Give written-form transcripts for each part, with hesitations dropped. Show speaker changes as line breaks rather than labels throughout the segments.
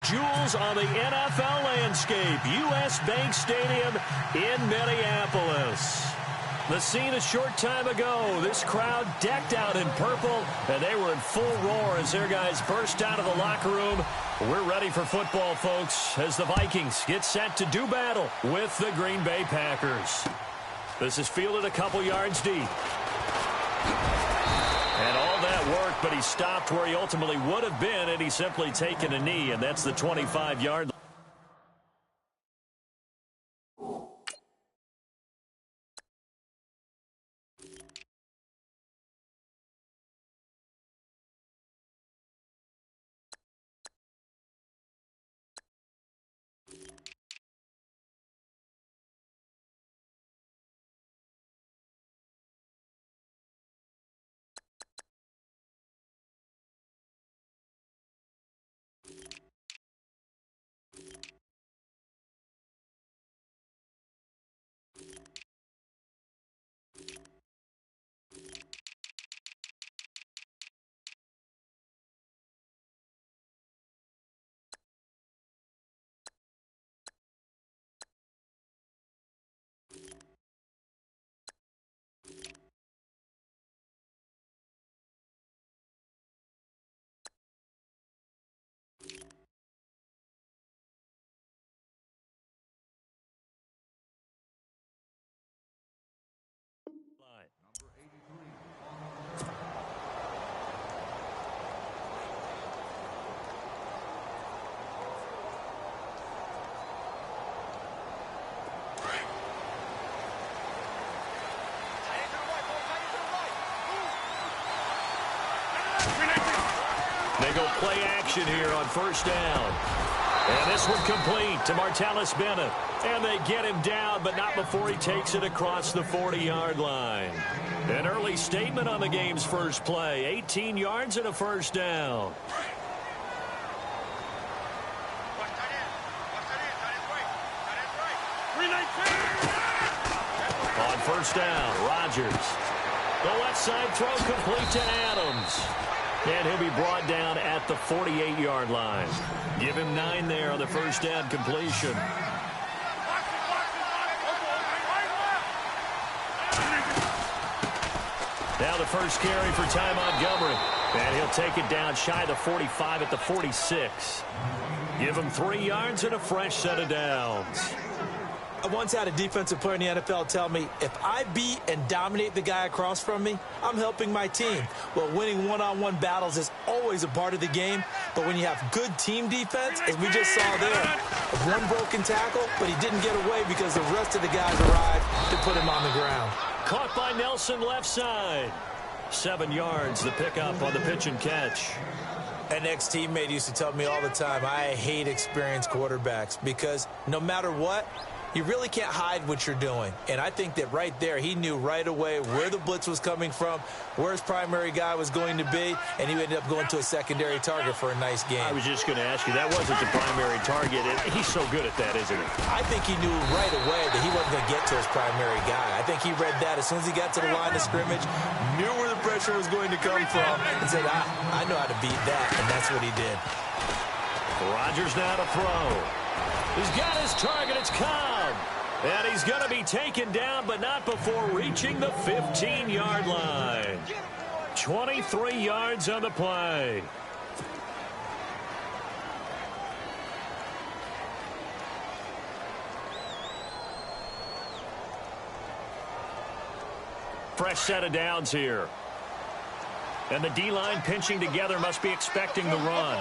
jewels on the NFL landscape, U.S. Bank Stadium in Minneapolis. The scene a short time ago, this crowd decked out in purple, and they were in full roar as their guys burst out of the locker room. We're ready for football, folks, as the Vikings get set to do battle with the Green Bay Packers. This is fielded a couple yards deep. And all that worked, but he stopped where he ultimately would have been, and he's simply taken a knee, and that's the 25-yard line. They go play action here on first down. And this one complete to Martellus Bennett. And they get him down, but not before he takes it across the 40-yard line. An early statement on the game's first play. 18 yards and a first down. On first down, Rodgers. The left side throw complete to Adams. And he'll be brought down at the 48-yard line. Give him 9 there on the first down completion. Now the first carry for Ty Montgomery. And he'll take it down shy of the 45 at the 46. Give him 3 yards and a fresh set of downs.
I once had a defensive player in the NFL tell me, if I beat and dominate the guy across from me, I'm helping my team. Well, winning one-on-one battles is always a part of the game, but when you have good team defense, as we just saw there, one broken tackle, but he didn't get away because the rest of the guys arrived to put him on the ground.
Caught by Nelson left side. 7 yards, the pickup on the pitch and catch.
An ex-teammate used to tell me all the time, I hate experienced quarterbacks because no matter what, you really can't hide what you're doing. And I think that right there, he knew right away where the blitz was coming from, where his primary guy was going to be, and he ended up going to a secondary target for a nice game.
I was just going to ask you, that wasn't the primary target. He's so good at that, isn't he?
I think he knew right away that he wasn't going to get to his primary guy. I think he read that as soon as he got to the line of scrimmage, knew where the pressure was going to come from, and said, I know how to beat that, and that's what he did.
Rodgers now to throw. He's got his target. It's Cobb. And he's going to be taken down, but not before reaching the 15-yard line. 23 yards on the play. Fresh set of downs here. And the D-line pinching together, must be expecting the run.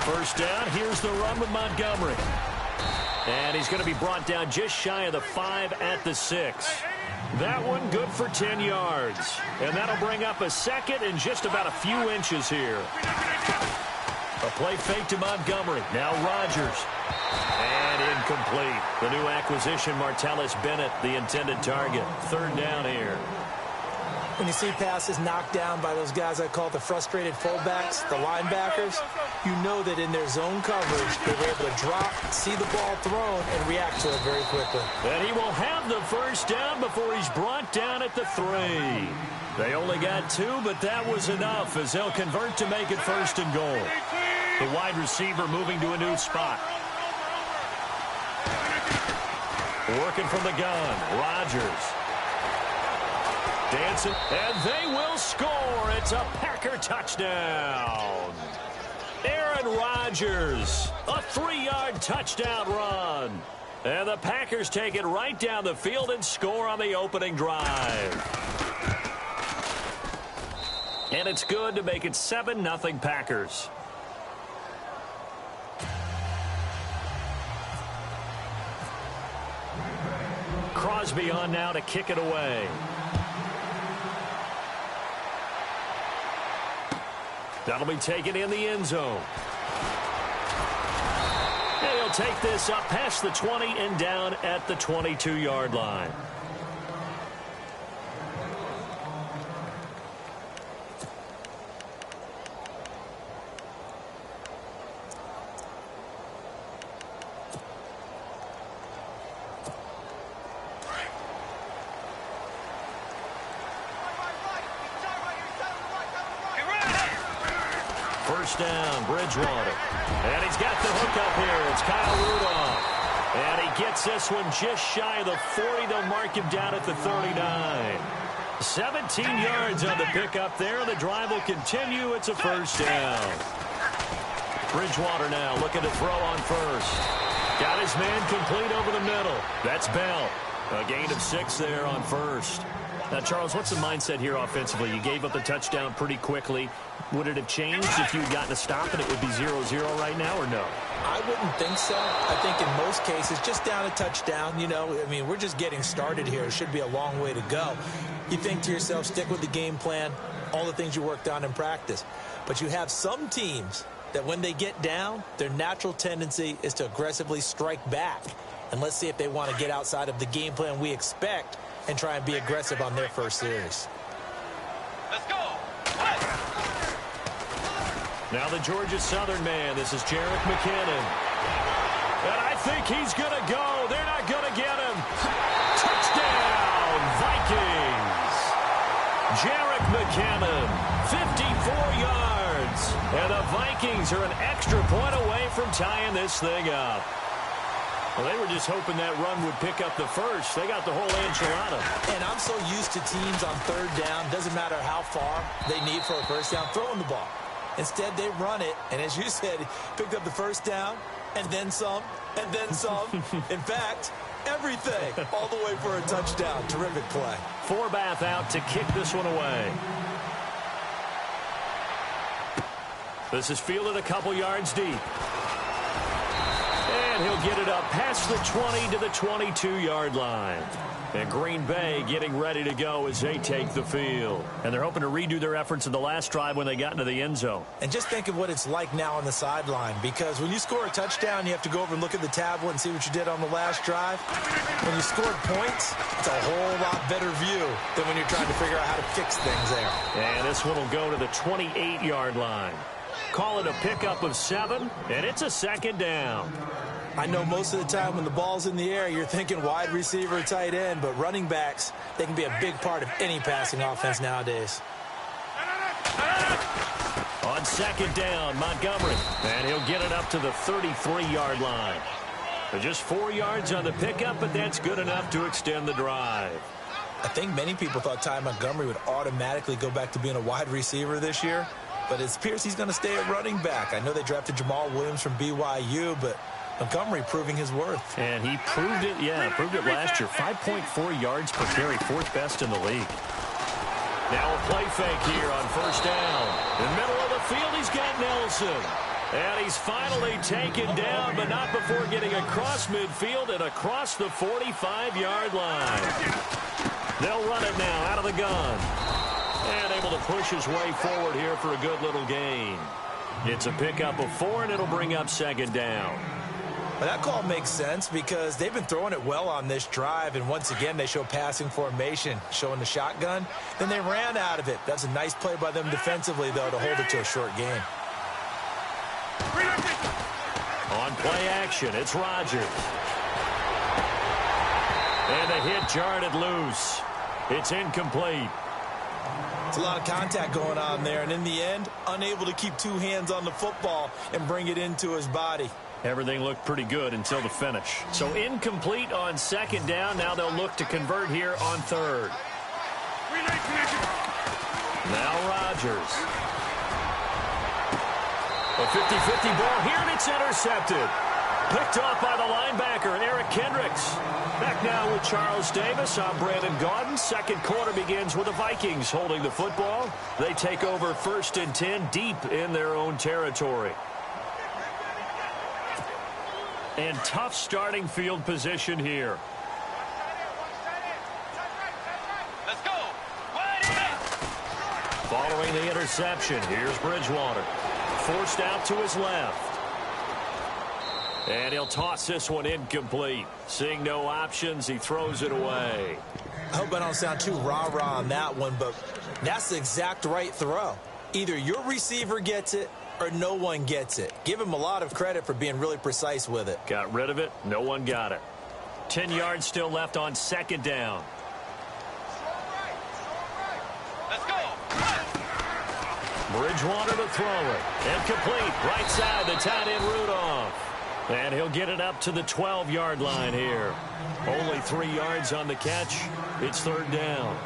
First down, here's the run with Montgomery. And he's going to be brought down just shy of the 5 at the 6. That one good for 10 yards. And that'll bring up a second and just about a few inches here. A play fake to Montgomery. Now Rodgers. And incomplete. The new acquisition, Martellus Bennett, the intended target. Third down here.
When you see passes knocked down by those guys I call the frustrated fullbacks, the linebackers, you know that in their zone coverage, they were able to drop, see the ball thrown, and react to it very quickly.
And he will have the first down before he's brought down at the 3. They only got 2, but that was enough as they'll convert to make it 1st and goal. The wide receiver moving to a new spot. Working from the gun, Rodgers. Dancing, and they will score. It's a Packer touchdown. Aaron Rodgers, a 3-yard touchdown run. And the Packers take it right down the field and score on the opening drive. And it's good to make it 7-0 Packers. Crosby on now to kick it away. That'll be taken in the end zone. And he'll take this up past the 20 and down at the 22-yard line. First down, Bridgewater. And he's got the hook up here. It's Kyle Rudolph. And he gets this one just shy of the 40. They'll mark him down at the 39. 17 yards on the pickup there. The drive will continue. It's a first down. Bridgewater now looking to throw on first. Got his man complete over the middle. That's Bell. A gain of 6 there on first. Now, Charles, what's the mindset here offensively? You gave up the touchdown pretty quickly. Would it have changed if you had gotten a stop and it would be 0-0 right now, or no?
I wouldn't think so. I think in most cases, just down a touchdown, you know, I mean, we're just getting started here. It should be a long way to go. You think to yourself, stick with the game plan, all the things you worked on in practice. But you have some teams that when they get down, their natural tendency is to aggressively strike back. And let's see if they want to get outside of the game plan we expect and try and be aggressive on their first series.
Let's go.
Now the Georgia Southern man. This is Jerick McKinnon. And I think he's going to go. They're not going to get him. Touchdown, Vikings. Jerick McKinnon, 54 yards. And the Vikings are an extra point away from tying this thing up. Well, they were just hoping that run would pick up the first. They got the whole enchilada.
And I'm so used to teams on third down, doesn't matter how far they need for a first down, throwing the ball. Instead, they run it, and as you said, picked up the first down, and then some, and then some. In fact, everything, all the way for a touchdown. Terrific play.
Forbath out to kick this one away. This is fielded a couple yards deep. And he'll get it up past the 20 to the 22-yard line. And Green Bay getting ready to go as they take the field. And they're hoping to redo their efforts in the last drive when they got into the end zone.
And just think of what it's like now on the sideline, because when you score a touchdown, you have to go over and look at the tablet and see what you did on the last drive. When you scored points, it's a whole lot better view than when you're trying to figure out how to fix things there.
And this one will go to the 28-yard line. Call it a pickup of 7, and it's a second down.
I know most of the time when the ball's in the air, you're thinking wide receiver, tight end, but running backs, they can be a big part of any passing offense nowadays.
On second down, Montgomery, and he'll get it up to the 33-yard line. Just 4 yards on the pickup, but that's good enough to extend the drive.
I think many people thought Ty Montgomery would automatically go back to being a wide receiver this year, but it appears he's going to stay at running back. I know they drafted Jamal Williams from BYU, but Montgomery proving his worth.
And he proved it, proved it last year. 5.4 yards per carry, 4th best in the league. Now a play fake here on first down. In the middle of the field, he's got Nelson. And he's finally taken down, but not before getting across midfield and across the 45-yard line. They'll run it now out of the gun. And able to push his way forward here for a good little gain. It's a pickup of 4, and it'll bring up second down.
But that call makes sense because they've been throwing it well on this drive, and once again they show passing formation, showing the shotgun. Then they ran out of it. That's a nice play by them defensively, though, to hold it to a short gain.
On play action, it's Rodgers. And the hit jarred it loose. It's incomplete.
It's a lot of contact going on there, and in the end, unable to keep two hands on the football and bring it into his body.
Everything looked pretty good until the finish. So incomplete on second down. Now they'll look to convert here on third. Now Rodgers. A 50-50 ball here, and it's intercepted. Picked off by the linebacker, Eric Kendricks. Back now with Charles Davis. I'm Brandon Gaudin. Second quarter begins with the Vikings holding the football. They take over 1st and 10 deep in their own territory. And tough starting field position here.
Let's go.
Following the interception, here's Bridgewater. Forced out to his left. And he'll toss this one incomplete. Seeing no options, he throws it away.
I hope I don't sound too rah-rah on that one, but that's the exact right throw. Either your receiver gets it or no one gets it. Give him a lot of credit for being really precise with it.
Got rid of it. No one got it. 10 yards still left on second down.
Let's go.
Bridgewater to throw it. Incomplete. Right side, the tight end Rudolph. And he'll get it up to the 12-yard line here. Only 3 yards on the catch. It's third down.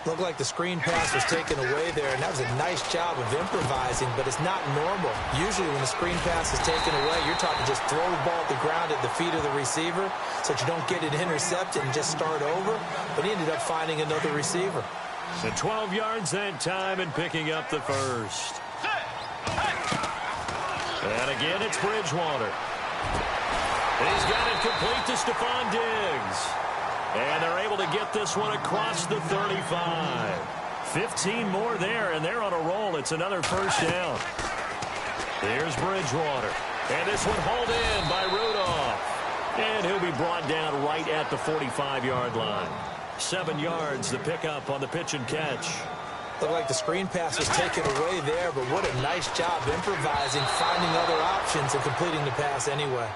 Looked like the screen pass was taken away there, and that was a nice job of improvising, but it's not normal. Usually when the screen pass is taken away, you're taught to just throw the ball at the ground at the feet of the receiver so that you don't get it intercepted and just start over. But he ended up finding another receiver.
So 12 yards that time and picking up the first. And again, it's Bridgewater. He's got it complete to Stephon Diggs. And they're able to get this one across the 35. 15 more there, and they're on a roll. It's another first down. Here's Bridgewater. And this one hauled in by Rudolph. And he'll be brought down right at the 45-yard line. 7 yards, the pickup on the pitch and catch.
Looked like the screen pass was taken away there, but what a nice job improvising, finding other options, and completing the pass anyway.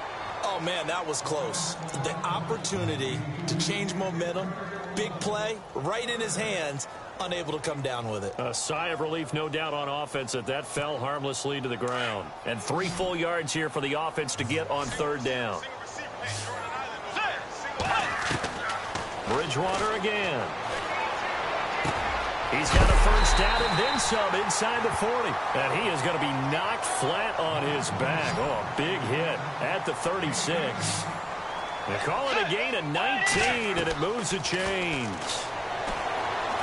Oh, man, that was close. The opportunity to change momentum, big play, right in his hands, unable to come down with it.
A sigh of relief, no doubt, on offense that fell harmlessly to the ground. And 3 full yards here for the offense to get on third down. Bridgewater again. He's got a first down and then some inside the 40. And he is going to be knocked flat on his back. Oh, a big hit at the 36. They call it a gain of 19, and it moves the chains.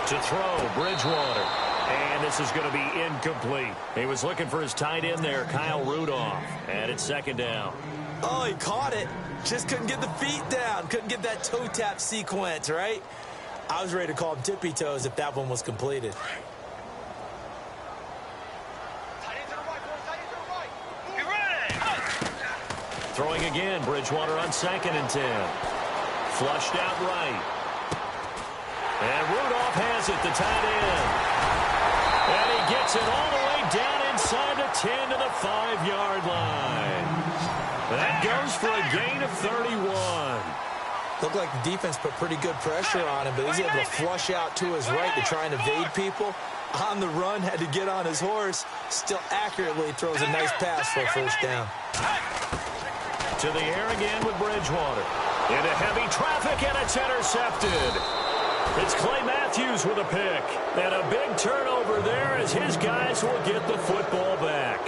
To throw, Bridgewater. And this is going to be incomplete. He was looking for his tight end there, Kyle Rudolph. And it's second down.
Oh, he caught it. Just couldn't get the feet down. Couldn't get that toe tap sequence, right? I was ready to call him tippy toes if that one was completed.
Throwing again, Bridgewater on 2nd and 10. Flushed out right. And Rudolph has it, the tight end. And he gets it all the way down inside the 10 to the 5-yard line. That goes for a gain of 31.
Looked like the defense put pretty good pressure on him, but he's able to flush out to his right to try and evade people. On the run, had to get on his horse. Still accurately throws a nice pass for a first down.
To the air again with Bridgewater. Into heavy traffic, and it's intercepted. It's Clay Matthews with a pick. And a big turnover there as his guys will get the football back.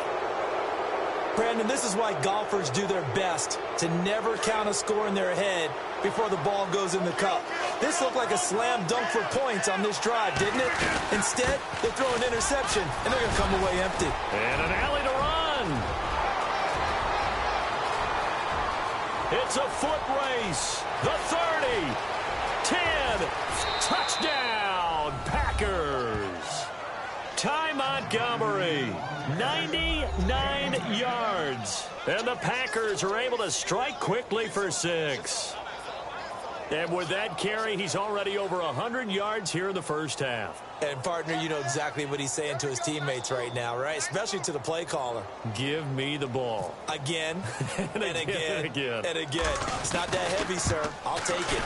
Brandon, this is why golfers do their best to never count a score in their head before the ball goes in the cup. This looked like a slam dunk for points on this drive, didn't it? Instead, they throw an interception, and they're going to come away empty.
And an alley to run. It's a foot race. The 30, 10, touchdown, Packers. Ty Montgomery, 99 yards. And the Packers are able to strike quickly for 6. And with that carry, he's already over 100 yards here in the first half.
And, partner, you know exactly what he's saying to his teammates right now, right? Especially to the play caller.
Give me the ball.
Again, and again,
and again.
and again. It's not that heavy, sir. I'll take it.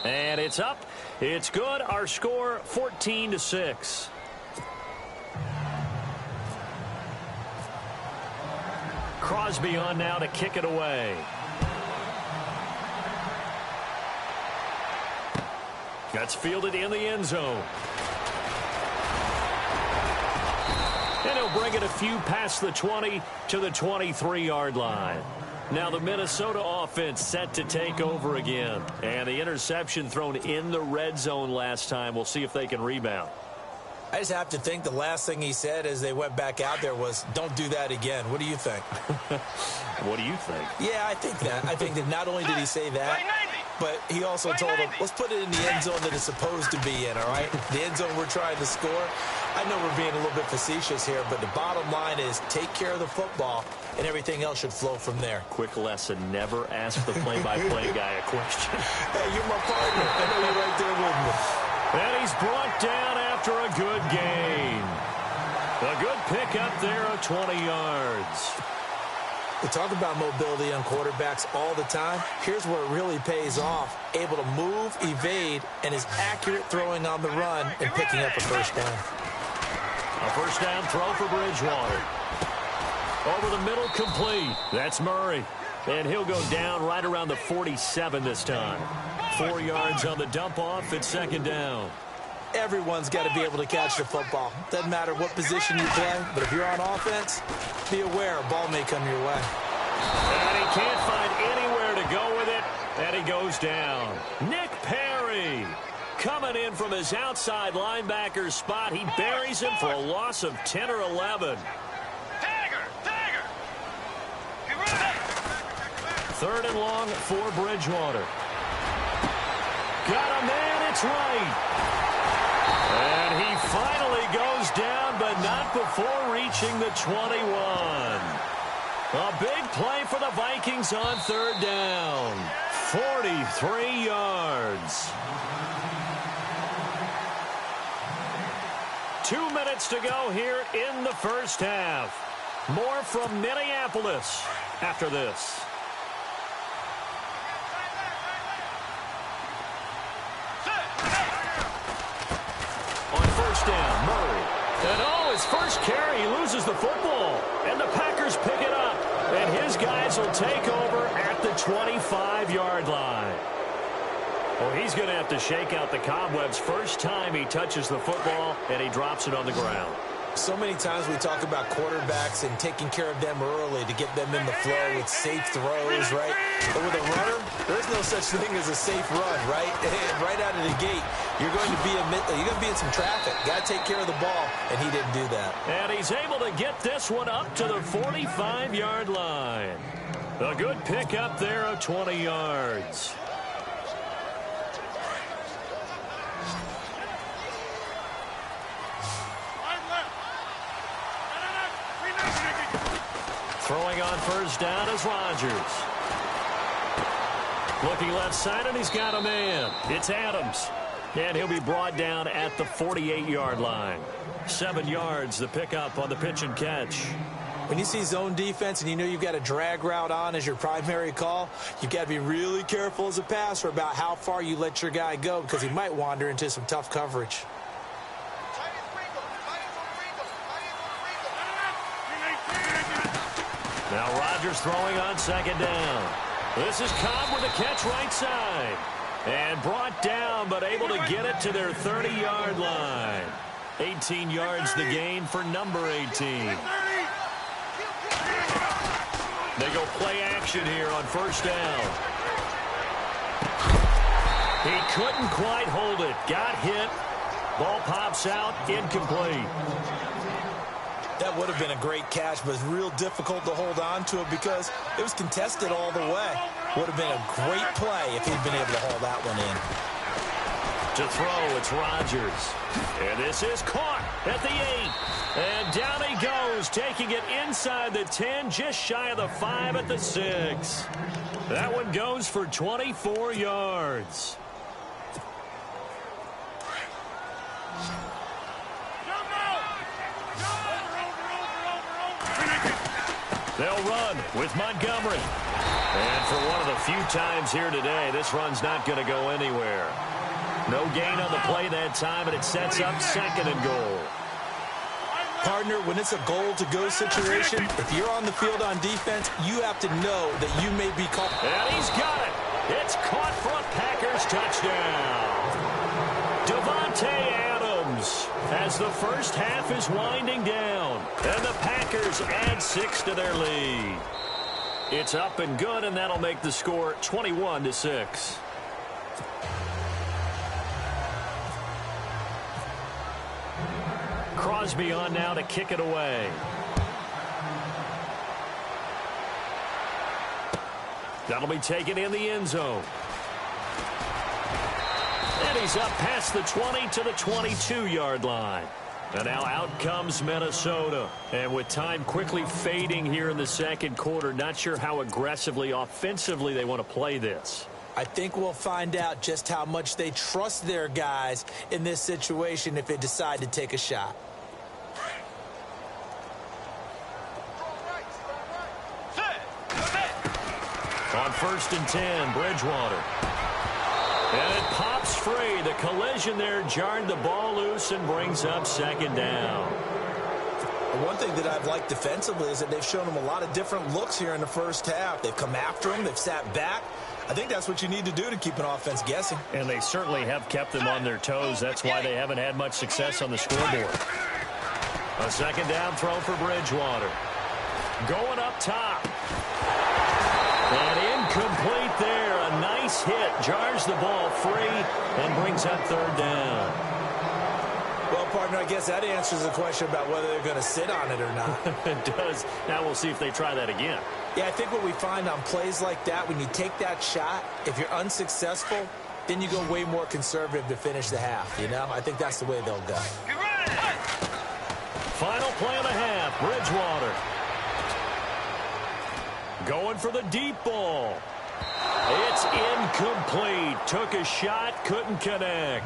And it's up. It's good. Our score, 14-6. Crosby on now to kick it away. That's fielded in the end zone. And he'll bring it a few past the 20 to the 23-yard line. Now the Minnesota offense set to take over again. And the interception thrown in the red zone last time. We'll see if they can rebound.
I just have to think the last thing he said as they went back out there was, don't do that again. What do you think?
What do you think?
Yeah, I think that. I think that not only did he say that, but he also told him, let's put it in the end zone that it's supposed to be in, all right? The end zone we're trying to score. I know we're being a little bit facetious here, but the bottom line is take care of the football, and everything else should flow from there.
Quick lesson, never ask the play-by-play guy a question.
Hey, you're my partner. I know you're right there with me.
And he's brought down after a good gain. A good pickup there of 20 yards.
We talk about mobility on quarterbacks all the time. Here's where it really pays off. Able to move, evade, and is accurate throwing on the run and picking up a first down.
A first down throw for Bridgewater. Over the middle, complete. That's Murray. And he'll go down right around the 47 this time. 4 yards on the dump-off at second down.
Everyone's got to be able to catch the football. Doesn't matter what position you play, but if you're on offense, be aware a ball may come your way.
And he can't find anywhere to go with it, and he goes down. Nick Perry coming in from his outside linebacker spot. He buries him for a loss of 10 or 11. Third and long for Bridgewater. Got a man, it's right. And he finally goes down, but not before reaching the 21. A big play for the Vikings on third down. 43 yards. 2 minutes to go here in the first half. More from Minneapolis after this. Down, Murray. And his first carry, he loses the football. And the Packers pick it up. And his guys will take over at the 25-yard line. Well, he's going to have to shake out the cobwebs first time he touches the football, and he drops it on the ground.
So many times we talk about quarterbacks and taking care of them early to get them in the flow with safe throws, right? But with a runner, there's no such thing as a safe run, right? Right out of the gate, you're going to be in some traffic. Got to take care of the ball, and he didn't do that.
And he's able to get this one up to the 45-yard line. A good pickup there of 20 yards. Throwing on first down is Rodgers. Looking left side, and he's got a man. It's Adams. And he'll be brought down at the 48-yard line. 7 yards, the pickup on the pitch and catch.
When you see zone defense and you know you've got a drag route on as your primary call, you've got to be really careful as a passer about how far you let your guy go because he might wander into some tough coverage.
Now Rodgers throwing on second down. This is Cobb with a catch right side. And brought down, but able to get it to their 30-yard line. 18 yards the gain for number 18. They go play action here on first down. He couldn't quite hold it. Got hit. Ball pops out. Incomplete.
That would have been a great catch, but it's real difficult to hold on to it because it was contested all the way. Would have been a great play if he'd been able to haul that one in.
To throw, it's Rodgers. And this is caught at the 8. And down he goes, taking it inside the 10, just shy of the 5 at the 6. That one goes for 24 yards. They'll run with Montgomery. And for one of the few times here today, this run's not going to go anywhere. No gain on the play that time, and it sets up 2nd and goal.
Partner, when it's a goal-to-go situation, if you're on the field on defense, you have to know that you may be caught.
And he's got it. It's caught for a Packers touchdown. Devontae Adams as the first half is winding down. And the Packers add 6 to their lead. It's up and good, and that'll make the score 21-6. Crosby on now to kick it away. That'll be taken in the end zone. And he's up past the 20 to the 22-yard line. And now out comes Minnesota. And with time quickly fading here in the second quarter, not sure how aggressively, offensively they want to play this.
I think we'll find out just how much they trust their guys in this situation if they decide to take a shot.
On 1st and 10, Bridgewater. And it pops free. The collision there jarred the ball loose and brings up 2nd down.
One thing that I've liked defensively is that they've shown them a lot of different looks here in the first half. They've come after him. They've sat back. I think that's what you need to do to keep an offense guessing.
And they certainly have kept them on their toes. That's why they haven't had much success on the scoreboard. A 2nd down throw for Bridgewater. Going up top. And incomplete there. A nice hit. Jars the ball free and brings up 3rd down.
Well, partner, I guess that answers the question about whether they're going to sit on it or not.
It does. Now we'll see if they try that again.
Yeah, I think what we find on plays like that, when you take that shot, if you're unsuccessful, then you go way more conservative to finish the half, you know? I think that's the way they'll go.
Final play of the half. Bridgewater. Going for the deep ball. It's incomplete. Took a shot, couldn't connect.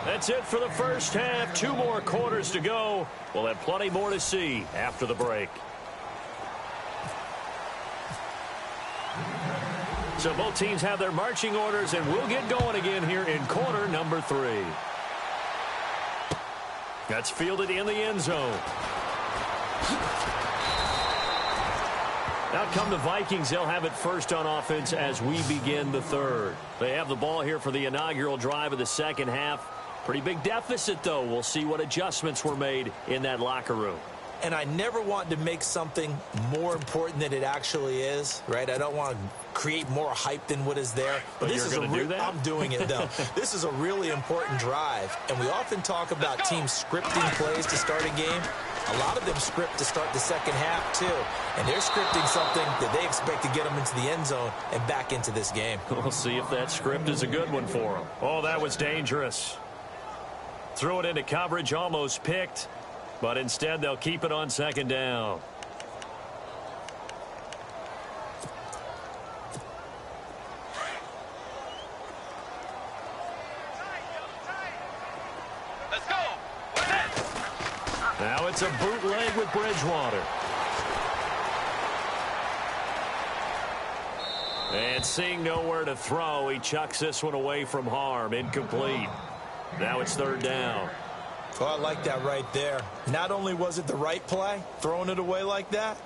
That's it for the first half. 2 more quarters to go. We'll have plenty more to see after the break. So both teams have their marching orders, and we'll get going again here in quarter number 3. That's fielded in the end zone. Out come the Vikings. They'll have it first on offense as we begin the 3rd. They have the ball here for the inaugural drive of the second half. Pretty big deficit, though. We'll see what adjustments were made in that locker room.
And I never want to make something more important than it actually is, right? I don't want to create more hype than what is there.
But this you're going to do that?
I'm doing it, though. This is a really important drive. And we often talk about teams scripting plays to start a game. A lot of them script to start the second half, too. And they're scripting something that they expect to get them into the end zone and back into this game.
We'll see if that script is a good one for them. Oh, that was dangerous. Threw it into coverage, almost picked. But instead, they'll keep it on 2nd down.
Let's go.
Now it's a bootleg with Bridgewater. And seeing nowhere to throw, he chucks this one away from harm. Incomplete. Now it's 3rd down.
Oh, I like that right there. Not only was it the right play, throwing it away like that,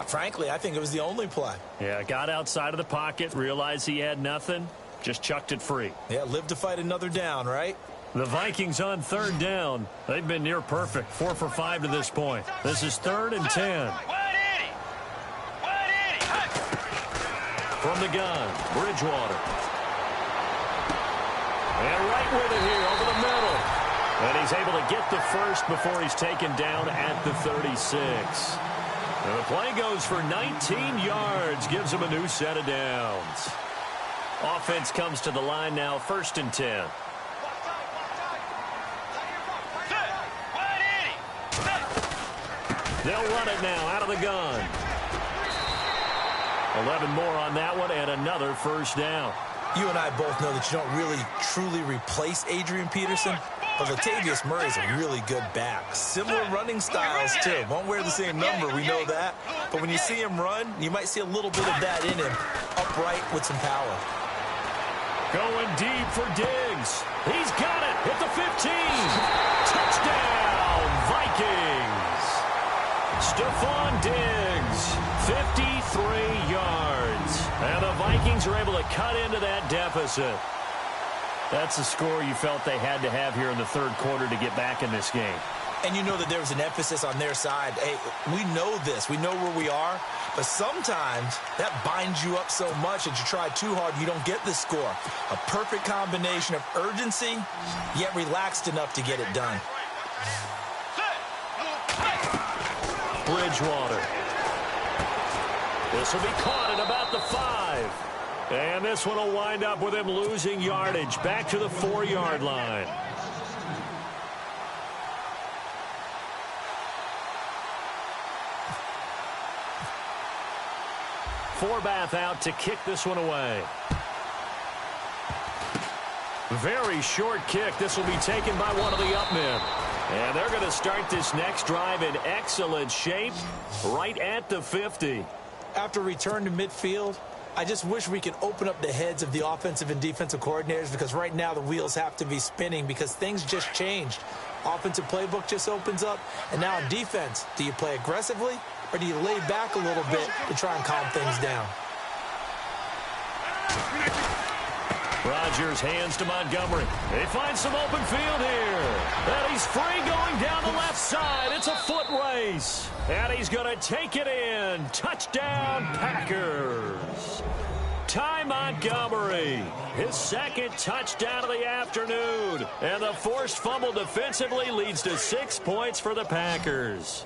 frankly, I think it was the only play.
Yeah, got outside of the pocket, realized he had nothing, just chucked it free.
Yeah, live to fight another down, right?
The Vikings on 3rd down. They've been near perfect, 4 for 5 to this point. This is 3rd and 10. From the gun, Bridgewater. And right with it here over the middle. And he's able to get the first before he's taken down at the 36. And the play goes for 19 yards, gives him a new set of downs. Offense comes to the line now, 1st and 10. They'll run it now out of the gun. 11 more on that one and another first down.
You and I both know that you don't really truly replace Adrian Peterson, But Latavius Murray's a really good back. Similar running styles, too. Won't wear the same number, we know that. But when you see him run, you might see a little bit of that in him. Upright with some power.
Going deep for Diggs. He's got it at the 15. Touchdown, Vikings. Stephon Diggs, 53 yards. And the Vikings are able to cut into that deficit. That's a score you felt they had to have here in the third quarter to get back in this game.
And you know that there was an emphasis on their side. Hey, we know this. We know where we are. But sometimes that binds you up so much that you try too hard, you don't get the score. A perfect combination of urgency, yet relaxed enough to get it done.
Bridgewater. This will be caught at about the 5. And this one will wind up with him losing yardage back to the 4-yard line. Forbath out to kick this one away. Very short kick. This will be taken by one of the up men. And they're going to start this next drive in excellent shape right at the 50.
After return to midfield, I just wish we could open up the heads of the offensive and defensive coordinators, because right now the wheels have to be spinning because things just changed. Offensive playbook just opens up, and now in defense, do you play aggressively or do you lay back a little bit to try and calm things down?
Rodgers hands to Montgomery. They find some open field here. And he's free going down the left side. It's a foot race. And he's going to take it in. Touchdown, Packers. Ty Montgomery, his second touchdown of the afternoon. And the forced fumble defensively leads to 6 points for the Packers.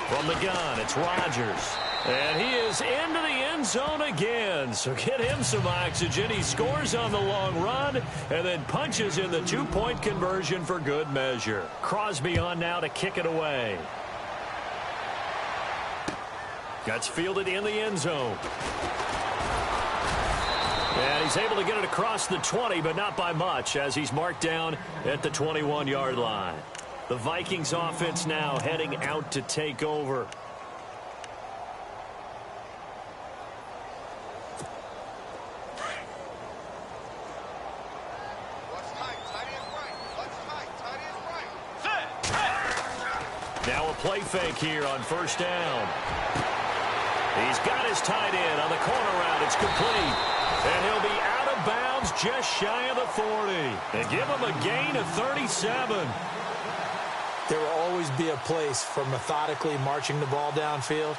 From the gun, it's Rodgers. And he is into the end zone again. So get him some oxygen. He scores on the long run and then punches in the 2-point conversion for good measure. Crosby on now to kick it away. Gets fielded in the end zone. And he's able to get it across the 20, but not by much, as he's marked down at the 21-yard line. The Vikings offense now heading out to take over. Now a play fake here on first down. He's got his tight end on the corner route. It's complete. And he'll be out of bounds just shy of the 40. And give him a gain of 37.
There will always be a place for methodically marching the ball downfield.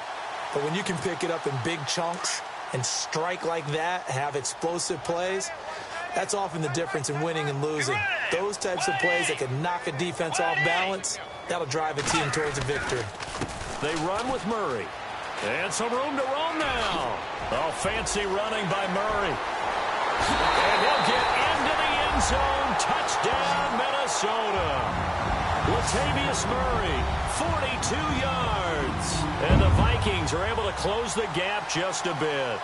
But when you can pick it up in big chunks and strike like that, have explosive plays, that's often the difference in winning and losing. Those types of plays that can knock a defense off balance, that'll drive a team towards a victory.
They run with Murray. And some room to roam now. Oh, fancy running by Murray. And he'll get into the end zone. Touchdown, Minnesota. Latavius Murray, 42 yards. And the Vikings are able to close the gap just a bit.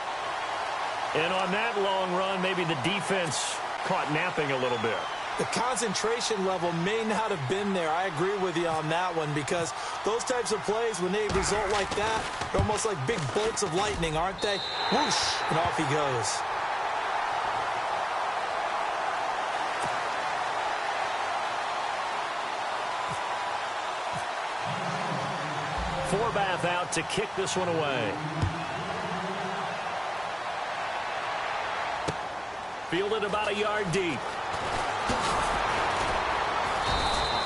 And on that long run, maybe the defense caught napping a little bit.
The concentration level may not have been there. I agree with you on that one, because those types of plays, when they result like that, they're almost like big bolts of lightning, aren't they? Whoosh, and off he goes.
Forbath out to kick this one away. Fielded about a yard deep.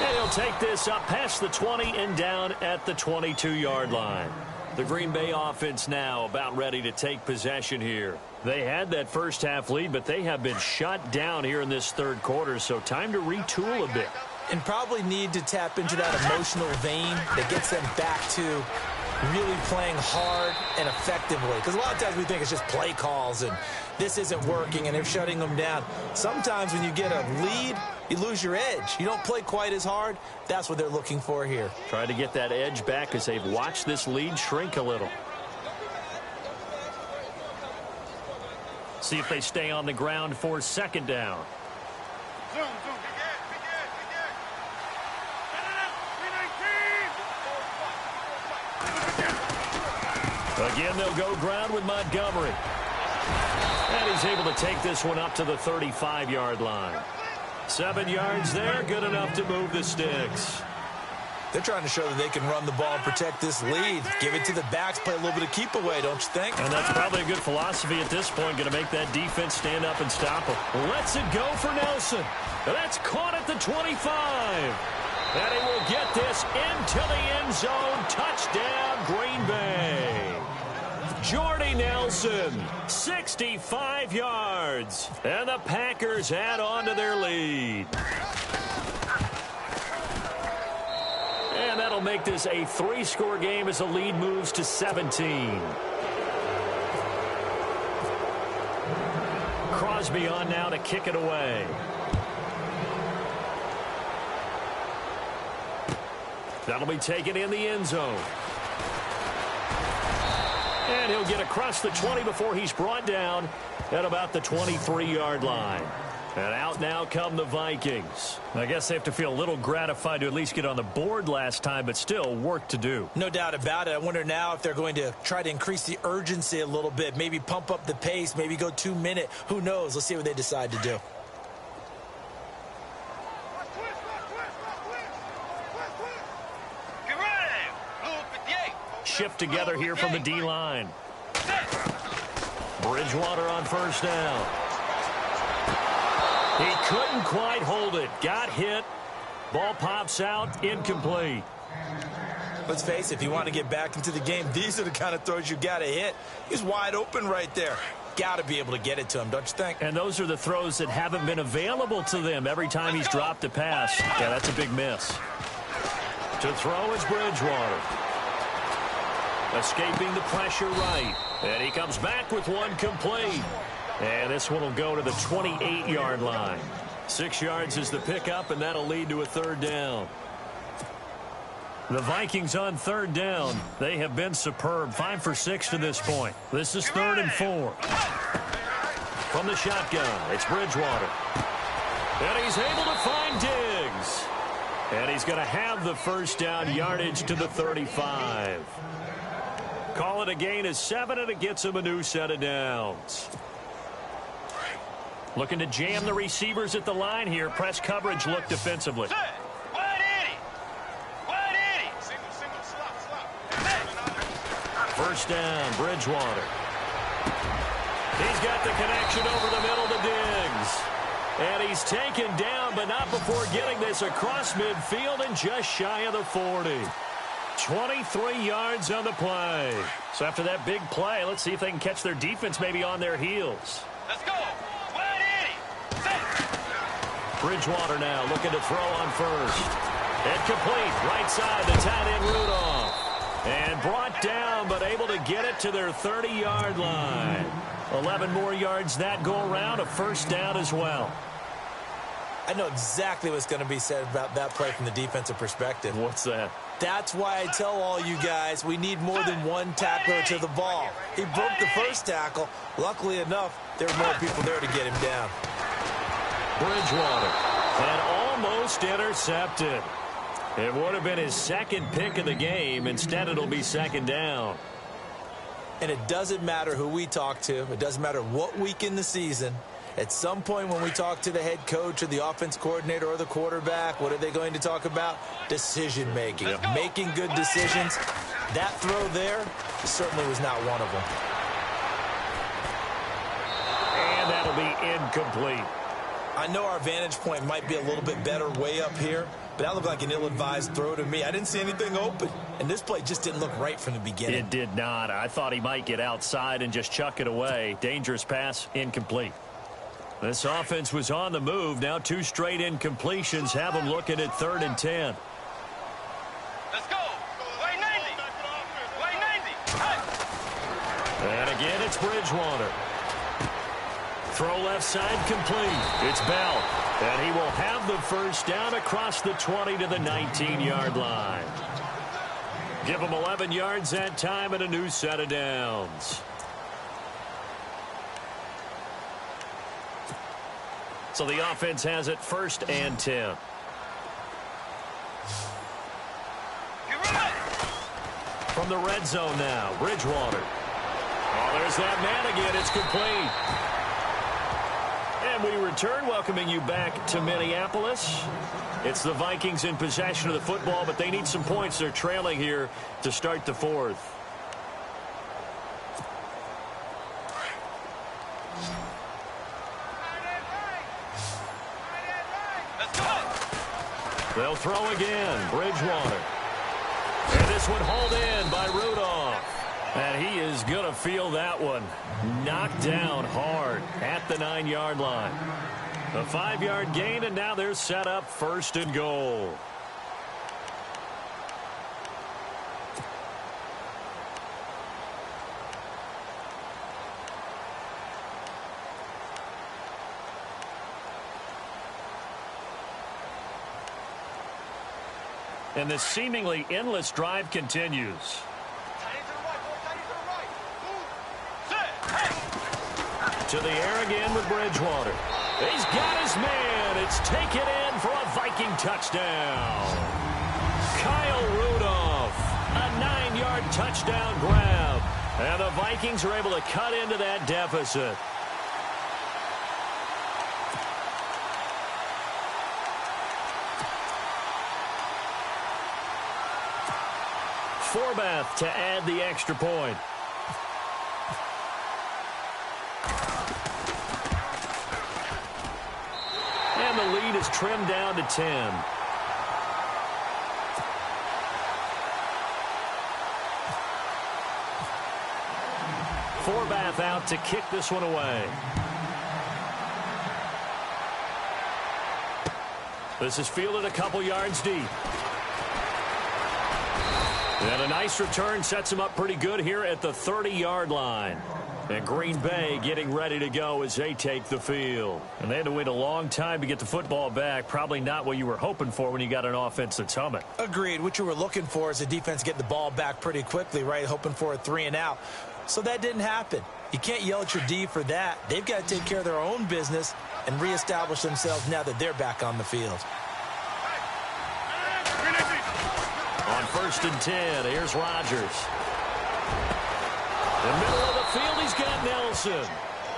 And he'll take this up past the 20 and down at the 22-yard line. The Green Bay offense now about ready to take possession here. They had that first half lead, but they have been shut down here in this third quarter, so time to retool a bit.
And probably need to tap into that emotional vein that gets them back to really playing hard and effectively. Because a lot of times we think it's just play calls and this isn't working and they're shutting them down. Sometimes when you get a lead, you lose your edge. You don't play quite as hard. That's what they're looking for here.
Try to get that edge back as they've watched this lead shrink a little. See if they stay on the ground for second down. Again, they'll go ground with Montgomery. And he's able to take this one up to the 35-yard line. 7 yards there, good enough to move the sticks.
They're trying to show that they can run the ball and protect this lead. Give it to the backs, play a little bit of keep away, don't you think?
And that's probably a good philosophy at this point, going to make that defense stand up and stop them. Lets it go for Nelson. That's caught at the 25. And he will get this into the end zone. Touchdown, Green Bay. Jordy Nelson, 65 yards. And the Packers add on to their lead. And that'll make this a 3-score game as the lead moves to 17. Crosby on now to kick it away. That'll be taken in the end zone. And he'll get across the 20 before he's brought down at about the 23-yard line. And out now come the Vikings. I guess they have to feel a little gratified to at least get on the board last time, but still work to do.
No doubt about it. I wonder now if they're going to try to increase the urgency a little bit, maybe pump up the pace, maybe go 2-minute. Who knows? Let's see what they decide to do.
Shift together here from the D-line. Bridgewater on first down. He couldn't quite hold it. Got hit. Ball pops out. Incomplete.
Let's face it, if you want to get back into the game, these are the kind of throws you got to hit. He's wide open right there. Got to be able to get it to him, don't you think?
And those are the throws that haven't been available to them every time he's dropped a pass. Yeah, that's a big miss. To throw is Bridgewater. Escaping the pressure right. And he comes back with one complete. And this one will go to the 28-yard line. 6 yards is the pickup, and that'll lead to a third down. The Vikings on third down. They have been superb. 5 for 6 to this point. This is 3rd and 4. From the shotgun, it's Bridgewater. And he's able to find Diggs. And he's going to have the first down, yardage to the 35. Call it a gain of 7, and it gets him a new set of downs. Looking to jam the receivers at the line here. Press coverage look defensively. First down, Bridgewater. He's got the connection over the middle to Diggs. And he's taken down, but not before getting this across midfield and just shy of the 40. 23 yards on the play. So after that big play, let's see if they can catch their defense maybe on their heels.
Let's go.
Bridgewater now looking to throw on first. And complete. Right side, the tight end Rudolph. And brought down, but able to get it to their 30-yard line. 11 more yards that go around. A first down as well.
I know exactly what's going to be said about that play from the defensive perspective.
What's that?
That's why I tell all you guys we need more than one tackler to the ball. He broke the first tackle. Luckily enough, there were more people there to get him down.
Bridgewater. And almost intercepted. It would have been his second pick of the game. Instead, it'll be second down.
And it doesn't matter who we talk to. It doesn't matter what week in the season. At some point when we talk to the head coach or the offense coordinator or the quarterback, what are they going to talk about? Decision-making.
Yep.
Making good decisions. That throw there certainly was not one of them.
And that'll be incomplete.
I know our vantage point might be a little bit better way up here, but that looked like an ill-advised throw to me. I didn't see anything open, and this play just didn't look right from the beginning.
It did not. I thought he might get outside and just chuck it away. Dangerous pass, incomplete. This offense was on the move. Now 2 straight incompletions have them looking at 3rd and 10.
Let's go. Way 90. Way 90. Hey.
And again, it's Bridgewater. Throw left side complete. It's Bell. And he will have the first down across the 20 to the 19-yard line. Give him 11 yards that time and a new set of downs. So the offense has it 1st and 10. From the red zone now, Bridgewater. Oh, there's that man again. It's complete. And we return, welcoming you back to Minneapolis. It's the Vikings in possession of the football, but they need some points. They're trailing here to start the 4th. They'll throw again. Bridgewater. And this one hauled in by Rudolph. And he is going to feel that one. Knocked down hard at the 9-yard line. A 5-yard gain, and now they're set up 1st and goal. And the seemingly endless drive continues. To the air again with Bridgewater. He's got his man. It's taken in for a Viking touchdown. Kyle Rudolph, a 9-yard touchdown grab. And the Vikings are able to cut into that deficit. Forbath to add the extra point. And the lead is trimmed down to 10. Forbath out to kick this one away. This is fielded a couple yards deep. And a nice return sets him up pretty good here at the 30-yard line. And Green Bay getting ready to go as they take the field. And they had to wait a long time to get the football back. Probably not what you were hoping for when you got an offense that's humming.
Agreed. What you were looking for is a defense getting the ball back pretty quickly, right? Hoping for a 3-and-out. So that didn't happen. You can't yell at your D for that. They've got to take care of their own business and reestablish themselves now that they're back on the field.
On 1st and 10, here's Rodgers. In the middle of the field, he's got Nelson.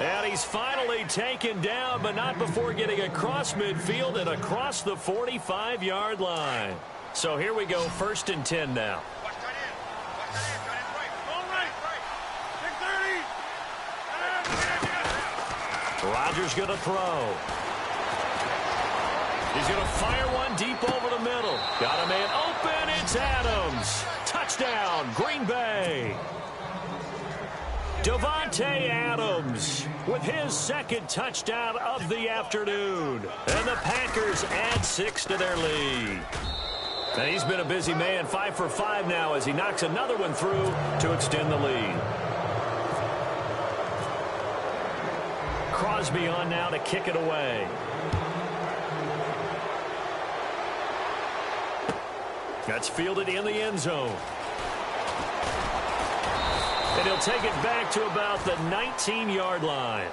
And he's finally taken down, but not before getting across midfield and across the 45-yard line. So here we go, 1st and 10 now. Rodgers going to throw. He's going to fire one deep over the middle. Got a man open. It's Adams. Touchdown, Green Bay. Davante Adams with his 2nd touchdown of the afternoon. And the Packers add 6 to their lead. And he's been a busy man, 5 for 5 now as he knocks another one through to extend the lead. Crosby on now to kick it away. That's fielded in the end zone. And he'll take it back to about the 19-yard line.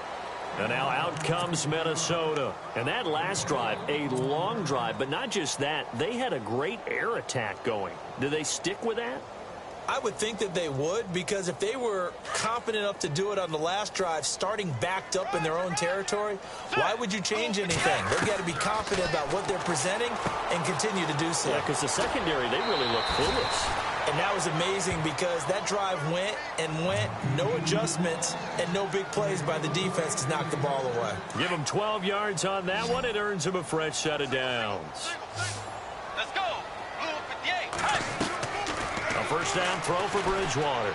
And now out comes Minnesota. And that last drive, a long drive, but not just that. They had a great air attack going. Do they stick with that?
I would think that they would, because if they were confident enough to do it on the last drive, starting backed up in their own territory, why would you change anything? They've got to be confident about what they're presenting and continue to do so.
Yeah, because the secondary, they really look clueless.
And that was amazing because that drive went and went, no adjustments, and no big plays by the defense to knock the ball away.
Give him 12 yards on that one. It earns him a fresh set of downs.
Let's go. Blue 58. Hey.
A 1st down throw for Bridgewater.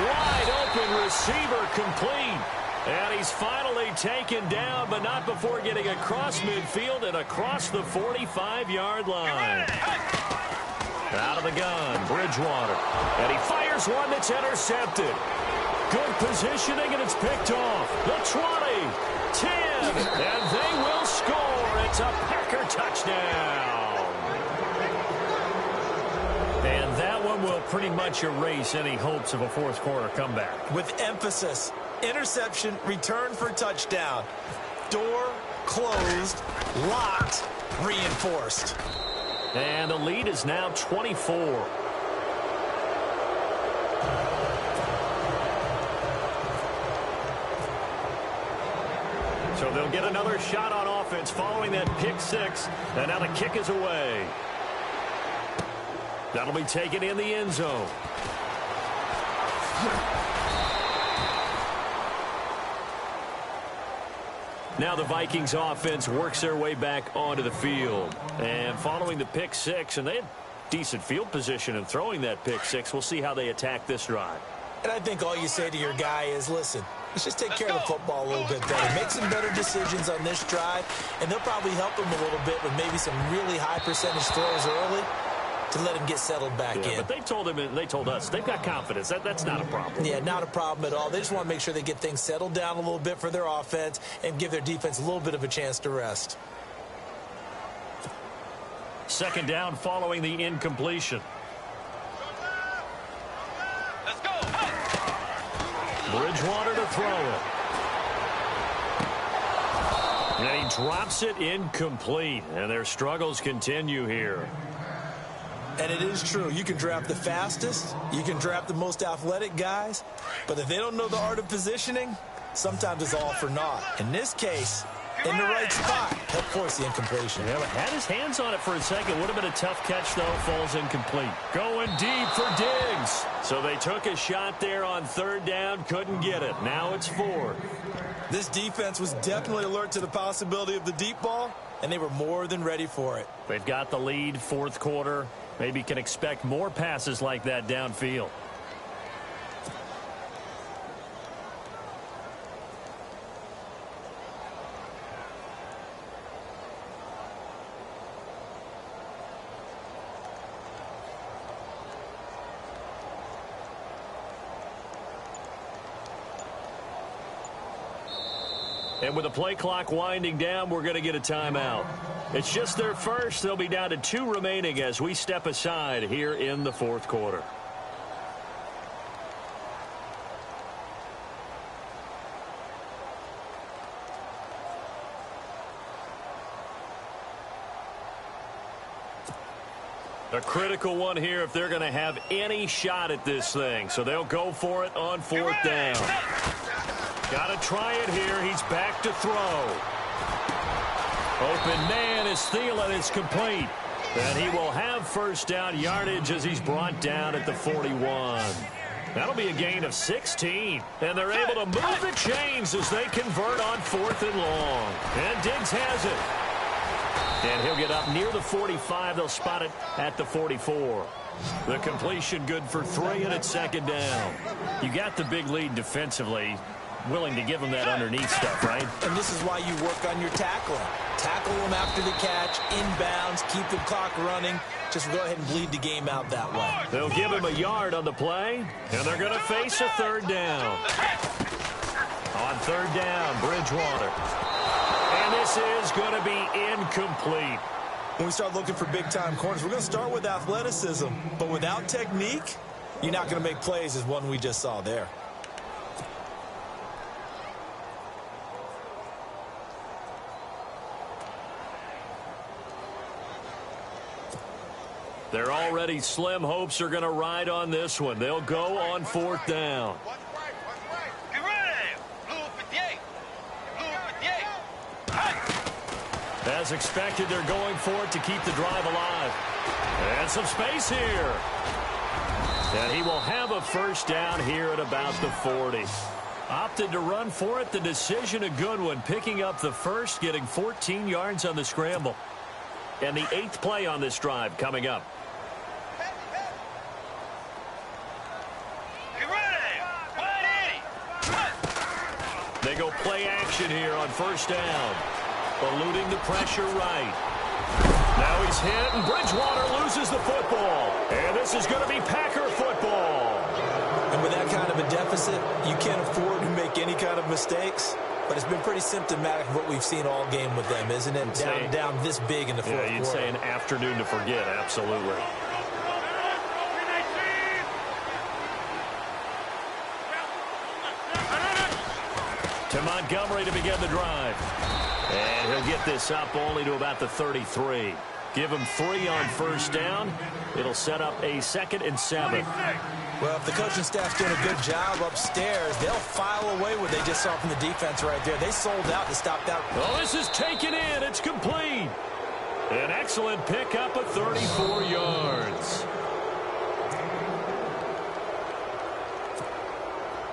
Wide open receiver complete. And he's finally taken down, but not before getting across midfield and across the 45-yard line. Out of the gun, Bridgewater. And he fires one that's intercepted. Good positioning, and it's picked off. The 20, 10, and they will score. It's a Packer touchdown. And that one will pretty much erase any hopes of a 4th quarter comeback.
With emphasis, interception, return for touchdown. door closed, locked, reinforced.
And the lead is now 24. So they'll get another shot on offense following that pick six. And now the kick is away. That'll be taken in the end zone. Now the Vikings offense works their way back onto the field. And following the pick six, and they had decent field position in throwing that pick six. We'll see how they attack this drive.
And I think all you say to your guy is, listen, let's just take care of the football a little bit better. Make some better decisions on this drive, and they'll probably help him a little bit with maybe some really high percentage throws early to let him get settled back in.
But they told him, and they told us, they've got confidence. That's not a problem.
Yeah, not a problem at all. They just want to make sure they get things settled down a little bit for their offense and give their defense a little bit of a chance to rest.
Second down following the incompletion.
Let's go.
Bridgewater to throw it. And he drops it incomplete. And their struggles continue here.
And it is true. You can draft the fastest. You can draft the most athletic guys. But if they don't know the art of positioning, sometimes it's all for naught. In this case, in the right spot, he'll force the incompletion.
Yeah, had his hands on it for a second. Would have been a tough catch, though. Falls incomplete. Going deep for Diggs. So they took a shot there on third down. Couldn't get it. Now it's fourth.
This defense was definitely alert to the possibility of the deep ball, and they were more than ready for it.
They've got the lead, fourth quarter. Maybe can expect more passes like that downfield. And with the play clock winding down, we're going to get a timeout. It's just their first. They'll be down to 2 remaining as we step aside here in the fourth quarter. A critical one here if they're going to have any shot at this thing. So they'll go for it on fourth down. Got to try it here. He's back to throw. Open man is Thielen. It's complete. And he will have first down yardage as he's brought down at the 41. That'll be a gain of 16. And they're able to move the chains as they convert on fourth and long. And Diggs has it. And he'll get up near the 45. They'll spot it at the 44. The completion good for 3, and it's second down. You got the big lead defensively. Willing to give them that underneath stuff, right?
And this is why you work on your tackling. Tackle them after the catch, inbounds, keep the clock running. Just go ahead and bleed the game out that way.
They'll give him a yard on the play, and they're going to face a third down. On third down, Bridgewater. And this is going to be incomplete.
When we start looking for big-time corners, we're going to start with athleticism. But without technique, you're not going to make plays as one we just saw there.
They're already slim hopes are going to ride on this one. They'll go on fourth down.
Get ready. Blue 58. Blue 58.
As expected, they're going for it to keep the drive alive. And some space here. And he will have a first down here at about the 40. Opted to run for it. The decision a good one. Picking up the first, getting 14 yards on the scramble. And the 8th play on this drive coming up. They go play action here on first down. Eluding the pressure right. Now he's hit, and Bridgewater loses the football. And this is going to be Packer football.
And with that kind of a deficit, you can't afford to make any kind of mistakes. But it's been pretty symptomatic of what we've seen all game with them, isn't it? Down this big in the fourth quarter.
Yeah, you'd say an afternoon to forget, absolutely. To Montgomery to begin the drive. And he'll get this up only to about the 33. Give him 3 on first down. It'll set up a 2nd and 7.
Well, if the coaching staff's doing a good job upstairs, they'll file away what they just saw from the defense right there. They sold out to stop that.
Oh, this is taken in. It's complete. An excellent pickup of 34 yards.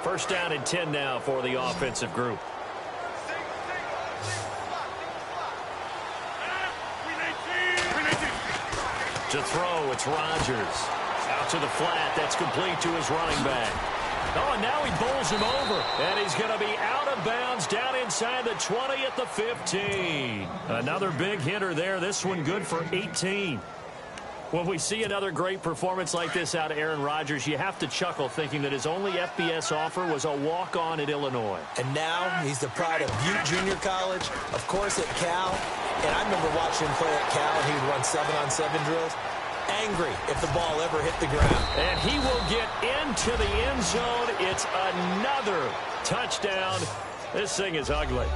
First down and 10 now for the offensive group. To throw, it's Rodgers. Out to the flat. That's complete to his running back. Oh, and now he bowls him over. And he's going to be out of bounds down inside the 20 at the 15. Another big hitter there. This one good for 18. When we see another great performance like this out of Aaron Rodgers, you have to chuckle thinking that his only FBS offer was a walk-on at Illinois.
And now he's the pride of Butte Junior College, of course at Cal. And I remember watching him play at Cal, and he would run 7-on-7 drills. Angry if the ball ever hit the ground.
And he will get into the end zone. It's another touchdown. This thing is ugly.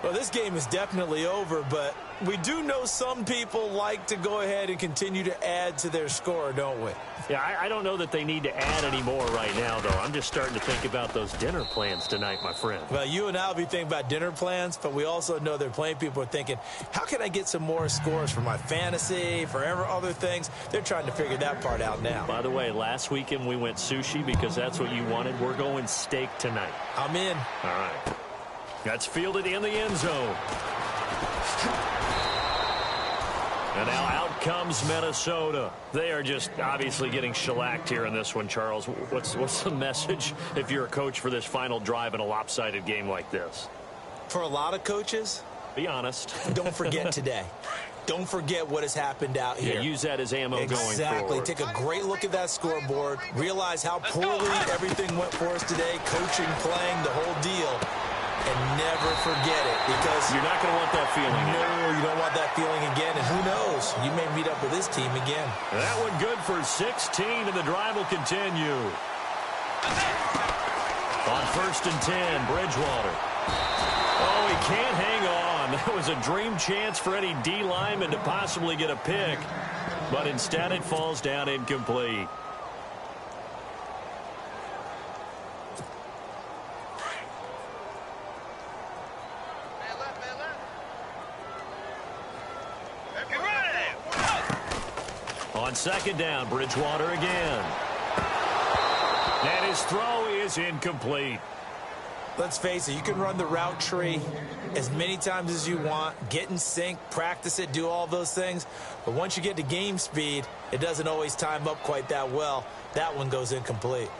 Well, this game is definitely over, but we do know some people like to go ahead and continue to add to their score, don't we?
Yeah, I don't know that they need to add any more right now, though. I'm just starting to think about those dinner plans tonight, my friend.
Well, you and I will be thinking about dinner plans, but we also know there are plenty of people are thinking, how can I get some more scores for my fantasy, for other things? They're trying to figure that part out now.
By the way, last weekend we went sushi because that's what you wanted. We're going steak tonight.
I'm in.
All right. That's fielded in the end zone. And now out comes Minnesota. They are just obviously getting shellacked here in this one, Charles. What's the message if you're a coach for this final drive in a lopsided game like this?
For a lot of coaches,
be honest.
Don't forget today. Don't forget what has happened out here.
Yeah, use that as ammo going forward.
Exactly. Take a great look at that scoreboard. Realize how poorly everything went for us today. Coaching, playing, the whole deal. And never forget it, because
you're not going to want that feeling again.
No, you don't want that feeling again. And who knows? You may meet up with this team again.
That one good for 16, and the drive will continue. On 1st and 10, Bridgewater. Oh, he can't hang on. That was a dream chance for any D lineman to possibly get a pick, but instead it falls down incomplete. On 2nd down, Bridgewater again. And his throw is incomplete.
Let's face it, you can run the route tree as many times as you want, get in sync, practice it, do all those things. But once you get to game speed, it doesn't always time up quite that well. That one goes incomplete.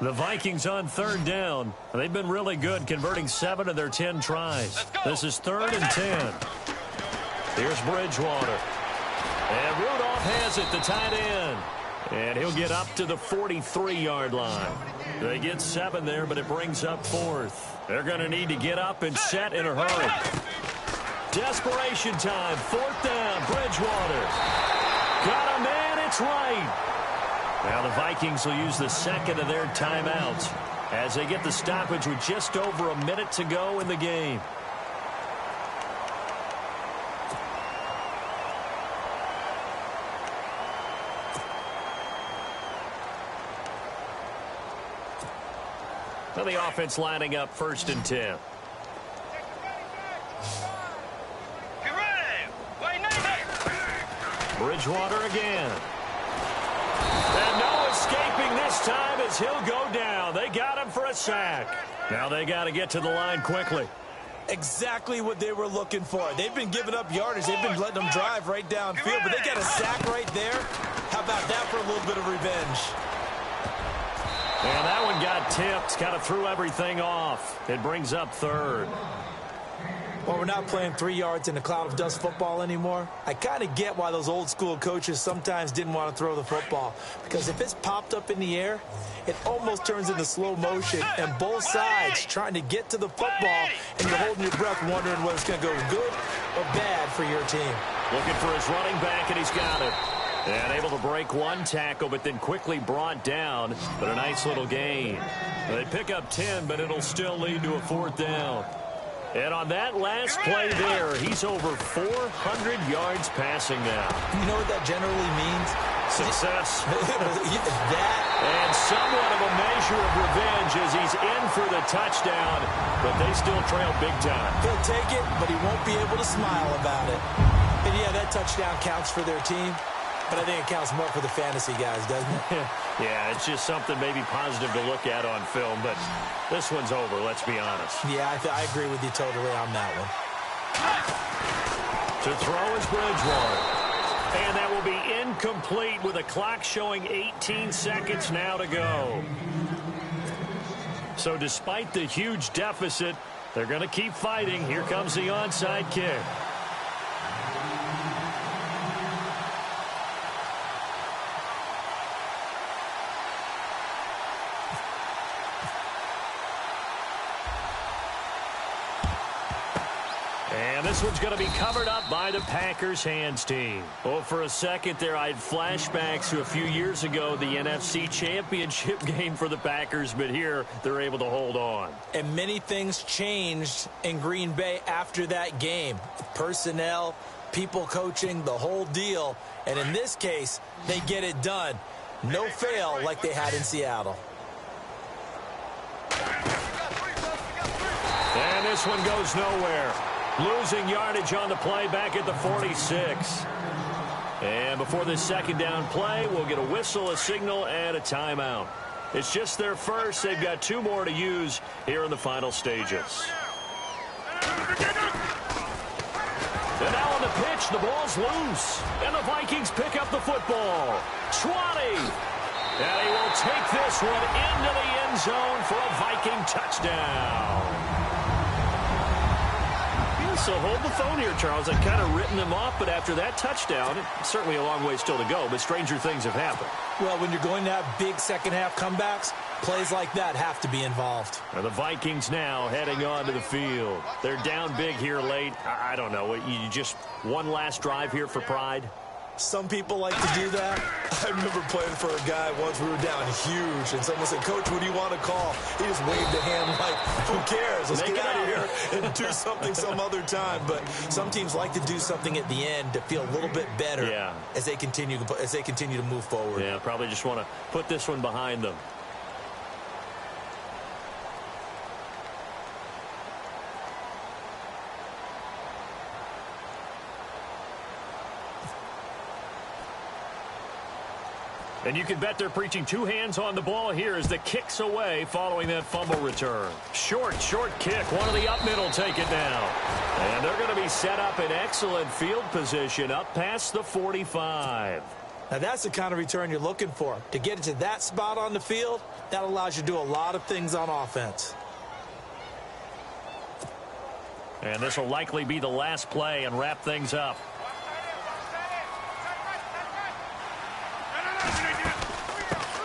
The Vikings on 3rd down. They've been really good, converting 7 of their 10 tries. This is 3rd and 10. Here's Bridgewater. And Rudolph has it, the tight end. And he'll get up to the 43-yard line. They get 7 there, but it brings up 4th. They're going to need to get up and set in a hurry. Desperation time, 4th down, Bridgewater. Got a man, it's right. Now the Vikings will use the 2nd of their timeouts as they get the stoppage with just over a minute to go in the game. Now the offense lining up 1st and 10. Bridgewater again. And no escaping this time as he'll go down. They got him for a sack. Now they got to get to the line quickly.
Exactly what they were looking for. They've been giving up yardage. They've been letting them drive right downfield, but they got a sack right there. How about that for a little bit of revenge?
And that one got tipped. Kind of threw everything off. It brings up 3rd.
Well, we're not playing 3 yards in a cloud of dust football anymore. I kind of get why those old school coaches sometimes didn't want to throw the football. Because if it's popped up in the air, it almost turns into slow motion. And both sides trying to get to the football, and you're holding your breath wondering whether it's going to go good or bad for your team.
Looking for his running back, and he's got it. And able to break one tackle, but then quickly brought down. But a nice little gain. They pick up 10, but it'll still lead to a 4th down. And on that last play there, he's over 400 yards passing now.
You know what that generally means?
Success.
That.
And somewhat of a measure of revenge as he's in for the touchdown, but they still trail big time.
He'll take it, but he won't be able to smile about it. And yeah, that touchdown counts for their team, but I think it counts more for the fantasy guys, doesn't it?
Yeah, it's just something maybe positive to look at on film, but this one's over, let's be honest.
Yeah, I agree with you totally on that one.
To throw is Bridgewater. And that will be incomplete with the clock showing 18 seconds now to go. So despite the huge deficit, they're going to keep fighting. Here comes the onside kick. And this one's going to be covered up by the Packers hands team. Well, for a second there, I had flashbacks to a few years ago, the NFC Championship game for the Packers, but here they're able to hold on.
And many things changed in Green Bay after that game. Personnel, people coaching, the whole deal. And in this case, they get it done. No fail like they had in Seattle.
And this one goes nowhere. Losing yardage on the play back at the 46. And before this second down play, we'll get a whistle, a signal, and a timeout. It's just their first. They've got 2 more to use here in the final stages. And now on the pitch, the ball's loose. And the Vikings pick up the football. 20. And he will take this one into the end zone for a Viking touchdown. So hold the phone here, Charles. I've kind of written them off, but after that touchdown, it's certainly a long way still to go, but stranger things have happened.
Well, when you're going to have big second-half comebacks, plays like that have to be involved.
And the Vikings now heading onto the field. They're down big here late. I don't know. You just one last drive here for pride?
Some people like to do that. I remember playing for a guy once. We were down huge, and someone said, "Coach, what do you want to call?" He just waved a hand like, "Who cares? Let's get out of here and do something some other time." But some teams like to do something at the end to feel a little bit better as they continue to move forward.
Yeah, probably just want to put this one behind them. And you can bet they're preaching 2 hands on the ball here as the kick's away following that fumble return. Short kick. One of the up middle take it down. And they're going to be set up in excellent field position up past the 45.
Now that's the kind of return you're looking for. To get it to that spot on the field, that allows you to do a lot of things on offense.
And this will likely be the last play and wrap things up.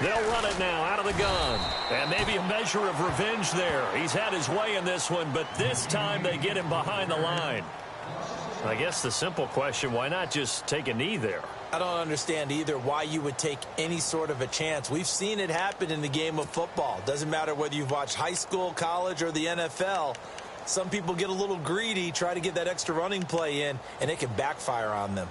They'll run it now out of the gun. And maybe a measure of revenge there. He's had his way in this one, but this time they get him behind the line. I guess the simple question, why not just take a knee there?
I don't understand either why you would take any sort of a chance. We've seen it happen in the game of football. Doesn't matter whether you've watched high school, college, or the NFL. Some people get a little greedy, try to get that extra running play in, and it can backfire on them.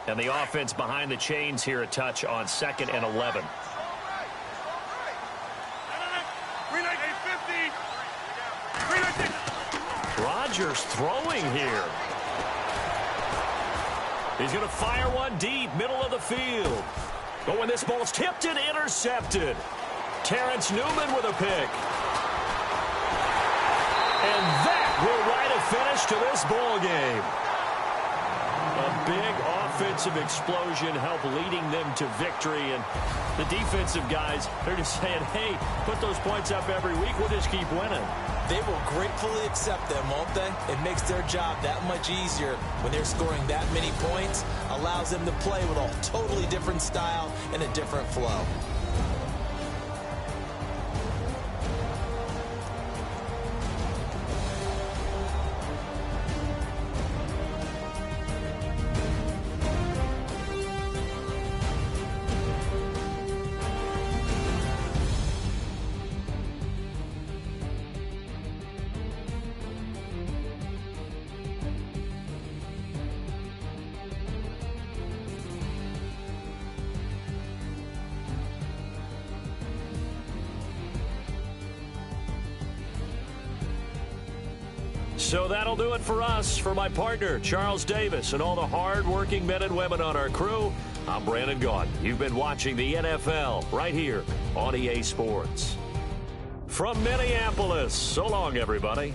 And the offense behind the chains here a touch on 2nd and 11. Rodgers throwing here. He's going to fire one deep, middle of the field. But when this ball's tipped and intercepted, Terrence Newman with a pick. And that will write a finish to this ball game. A big offensive explosion helped leading them to victory. And the defensive guys, they're just saying, hey, put those points up every week. We'll just keep winning.
They will gratefully accept them, won't they? It makes their job that much easier when they're scoring that many points. Allows them to play with a totally different style and a different flow.
So that'll do it for us. For my partner, Charles Davis, and all the hard-working men and women on our crew, I'm Brandon Gaudin. You've been watching the NFL right here on EA Sports. From Minneapolis, so long, everybody.